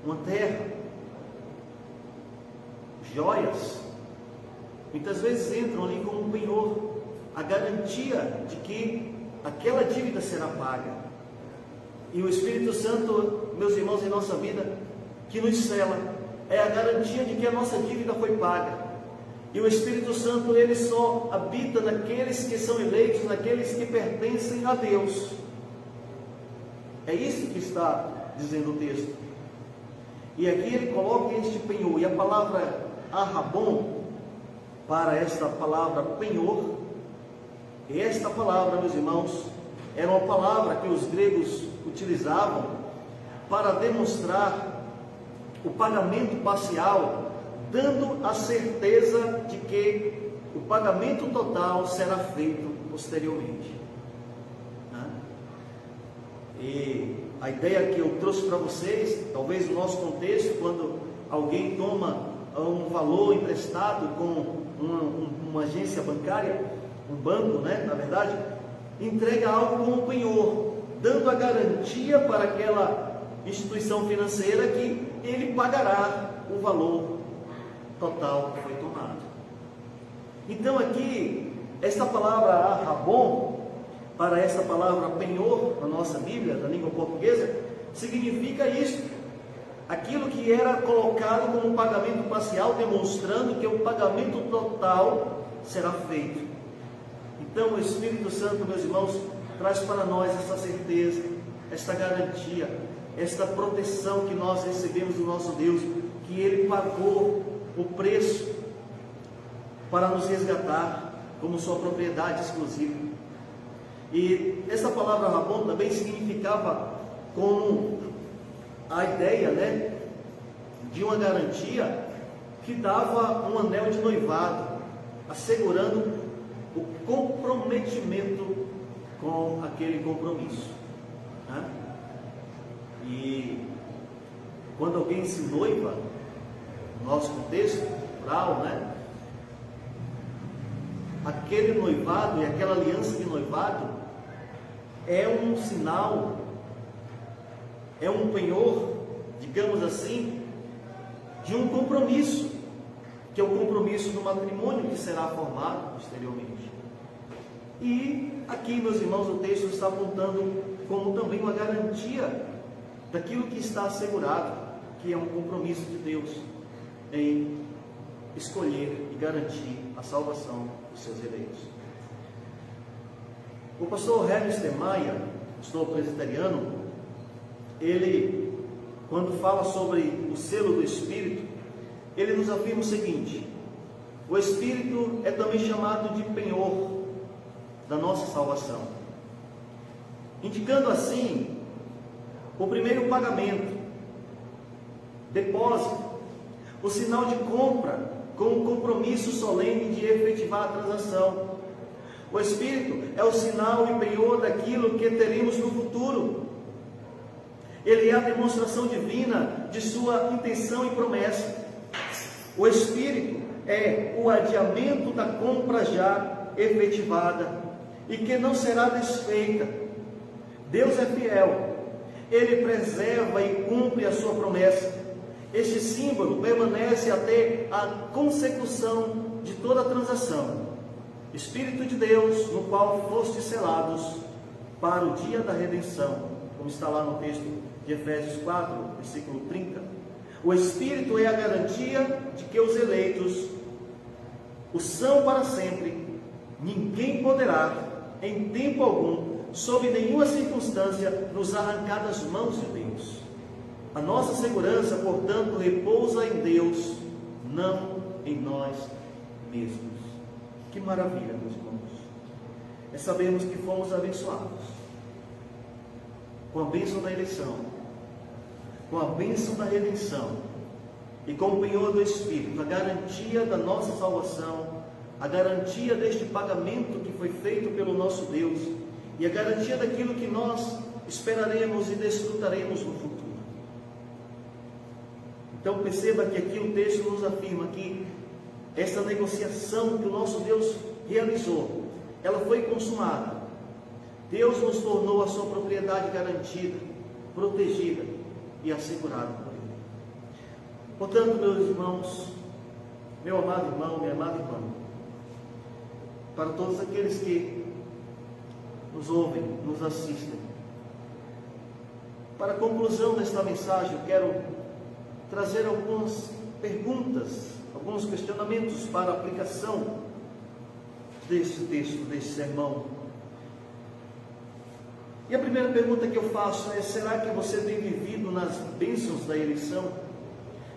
uma terra, joias. Muitas vezes entram ali como um penhor, a garantia de que aquela dívida será paga. E o Espírito Santo, meus irmãos, em nossa vida, que nos sela, é a garantia de que a nossa dívida foi paga. E o Espírito Santo, ele só habita naqueles que são eleitos, naqueles que pertencem a Deus. É isso que está dizendo o texto. E aqui ele coloca este penhor, e a palavra arrabon, para esta palavra penhor, e esta palavra, meus irmãos, era uma palavra que os gregos utilizavam para demonstrar o pagamento parcial, dando a certeza de que o pagamento total será feito posteriormente. E a ideia que eu trouxe para vocês, talvez no nosso contexto, quando alguém toma um valor emprestado com uma agência bancária, um banco, né, na verdade, entrega algo como penhor, dando a garantia para aquela instituição financeira que ele pagará o valor total que foi tomado. Então aqui esta palavra arrabon, para esta palavra penhor, na nossa Bíblia, na língua portuguesa, significa isto: aquilo que era colocado como pagamento parcial, demonstrando que o pagamento total será feito. Então o Espírito Santo, meus irmãos, traz para nós essa certeza, esta garantia, esta proteção que nós recebemos do nosso Deus, que Ele pagou o preço para nos resgatar como sua propriedade exclusiva. E essa palavra Rabon também significava como a ideia, de uma garantia que dava um anel de noivado, assegurando o comprometimento com aquele compromisso. E quando alguém se noiva, no nosso contexto rural, aquele noivado e aquela aliança de noivado é um sinal, é um penhor, digamos assim, de um compromisso, que é o compromisso do matrimônio que será formado posteriormente. E aqui, meus irmãos, o texto está apontando como também uma garantia daquilo que está assegurado, que é um compromisso de Deus em escolher e garantir a salvação dos seus eleitos. O pastor Hermes Maia, pastor presbiteriano, ele, quando fala sobre o selo do Espírito, ele nos afirma o seguinte: o Espírito é também chamado de penhor da nossa salvação, indicando assim o primeiro pagamento, depósito, o sinal de compra, com o compromisso solene de efetivar a transação. O Espírito é o sinal e penhor daquilo que teremos no futuro. Ele é a demonstração divina de sua intenção e promessa. O Espírito é o adiamento da compra já efetivada e que não será desfeita. Deus é fiel, Ele preserva e cumpre a sua promessa. Este símbolo permanece até a consecução de toda a transação. Espírito de Deus, no qual fostes selados para o dia da redenção, como está lá no texto de Efésios 4, versículo 30. O Espírito é a garantia de que os eleitos o são para sempre. Ninguém poderá, em tempo algum, sob nenhuma circunstância, nos arrancar das mãos de Deus. A nossa segurança, portanto, repousa em Deus, não em nós mesmos. Que maravilha, meus irmãos, é sabermos que fomos abençoados com a bênção da eleição, com a bênção da redenção e com o penhor do Espírito, a garantia da nossa salvação, a garantia deste pagamento que foi feito pelo nosso Deus e a garantia daquilo que nós esperaremos e desfrutaremos no futuro. Então perceba que aqui o texto nos afirma que esta negociação que o nosso Deus realizou, ela foi consumada. Deus nos tornou a sua propriedade garantida, protegida e assegurada por Ele. Portanto, meus irmãos, meu amado irmão, minha amada irmã, para todos aqueles que nos ouvem, nos assistem, para a conclusão desta mensagem, eu quero trazer algumas perguntas, alguns questionamentos para a aplicação deste texto, deste sermão. E a primeira pergunta que eu faço é: será que você tem vivido nas bênçãos da eleição?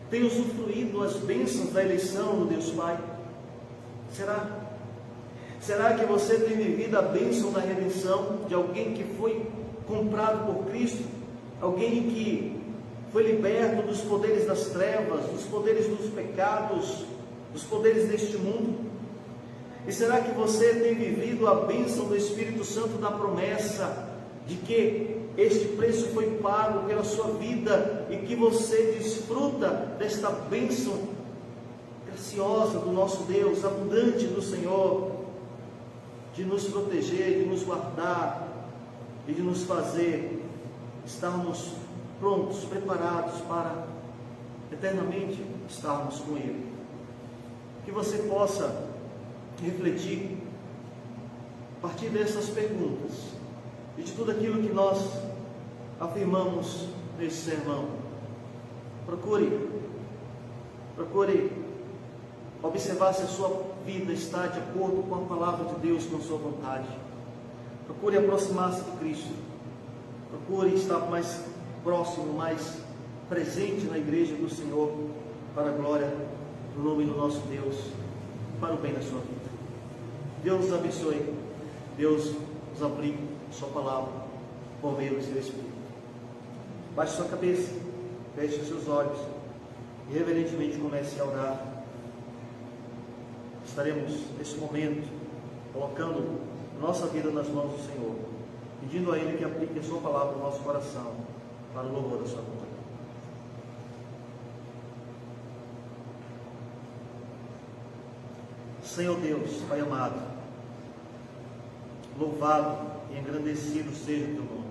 Tem usufruído as bênçãos da eleição do Deus Pai? Será? Será que você tem vivido a bênção da redenção de alguém que foi comprado por Cristo? Alguém que foi liberto dos poderes das trevas, dos poderes dos pecados, dos poderes deste mundo? E será que você tem vivido a bênção do Espírito Santo da promessa de que este preço foi pago pela sua vida e que você desfruta desta bênção graciosa do nosso Deus, abundante do Senhor, de nos proteger, de nos guardar e de nos fazer estarmos prontos, preparados para eternamente estarmos com Ele? Que você possa refletir a partir dessas perguntas e de tudo aquilo que nós afirmamos nesse sermão, procure observar se a sua vida está de acordo com a palavra de Deus, com a sua vontade. Procure aproximar-se de Cristo. Procure estar mais próximo, mais presente na igreja do Senhor, para a glória do nome do nosso Deus, para o bem da sua vida. Deus nos abençoe. Deus nos aplique sua palavra por meio do seu Espírito. Baixe sua cabeça, feche os seus olhos e reverentemente comece a orar. Estaremos nesse momento colocando nossa vida nas mãos do Senhor, pedindo a Ele que aplique a sua palavra no nosso coração, para o louvor da sua glória. Senhor Deus, Pai amado, louvado e engrandecido seja o teu nome.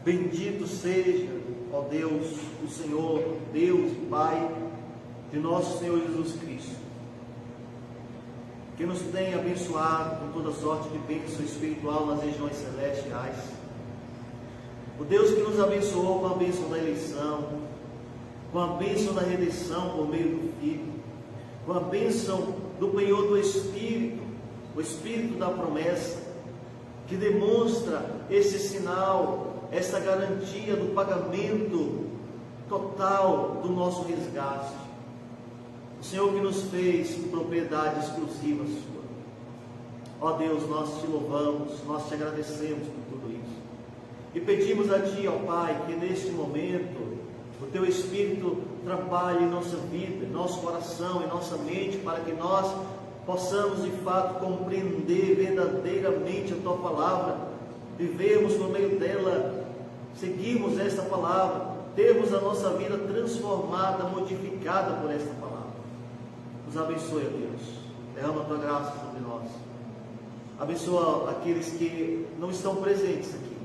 Bendito seja, ó Deus, o Senhor, Deus e Pai de nosso Senhor Jesus Cristo, que nos tem abençoado com toda sorte de bênção espiritual nas regiões celestiais. O Deus que nos abençoou com a bênção da eleição, com a bênção da redenção por meio do Filho, com a bênção do penhor do Espírito, o Espírito da promessa, que demonstra esse sinal, essa garantia do pagamento total do nosso resgate. O Senhor que nos fez propriedade exclusiva sua. Ó Deus, nós te louvamos, nós te agradecemos por tudo isso. E pedimos a Ti, ó Pai, que neste momento o Teu Espírito trabalhe em nossa vida, em nosso coração, em nossa mente, para que nós possamos de fato compreender verdadeiramente a Tua palavra, vivermos por meio dela, seguirmos esta palavra, termos a nossa vida transformada, modificada por esta palavra. Nos abençoe, ó Deus, derrama a Tua graça sobre nós. Abençoa aqueles que não estão presentes aqui,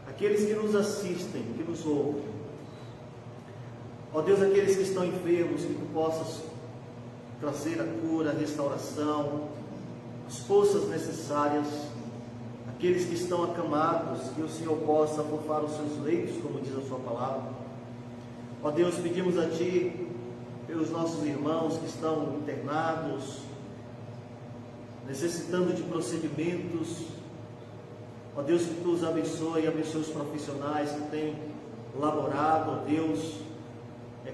aqueles que nos assistem, que nos ouvem. Ó Deus, aqueles que estão enfermos, que Tu possas trazer a cura, a restauração, as forças necessárias. Aqueles que estão acamados, que o Senhor possa afofar os seus leitos, como diz a Sua palavra. Ó Deus, pedimos a Ti pelos nossos irmãos que estão internados, necessitando de procedimentos. Ó Deus, que Tu os abençoe, abençoe os profissionais que têm laborado, ó Deus,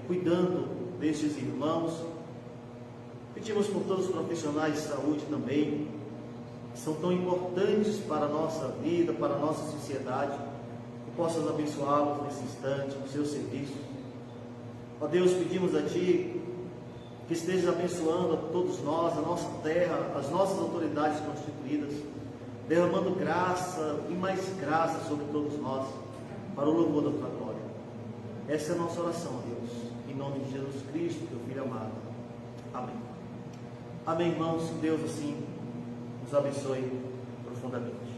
cuidando destes irmãos. Pedimos por todos os profissionais de saúde também, que são tão importantes para a nossa vida, para a nossa sociedade, que possas abençoá-los nesse instante, no seu serviço. Ó Deus, pedimos a Ti que estejas abençoando a todos nós, a nossa terra, as nossas autoridades constituídas, derramando graça e mais graça sobre todos nós, para o louvor da Tua glória. Essa é a nossa oração, ó Deus, em nome de Jesus Cristo, Teu Filho amado. Amém. Amém, irmãos, que Deus assim nos abençoe profundamente.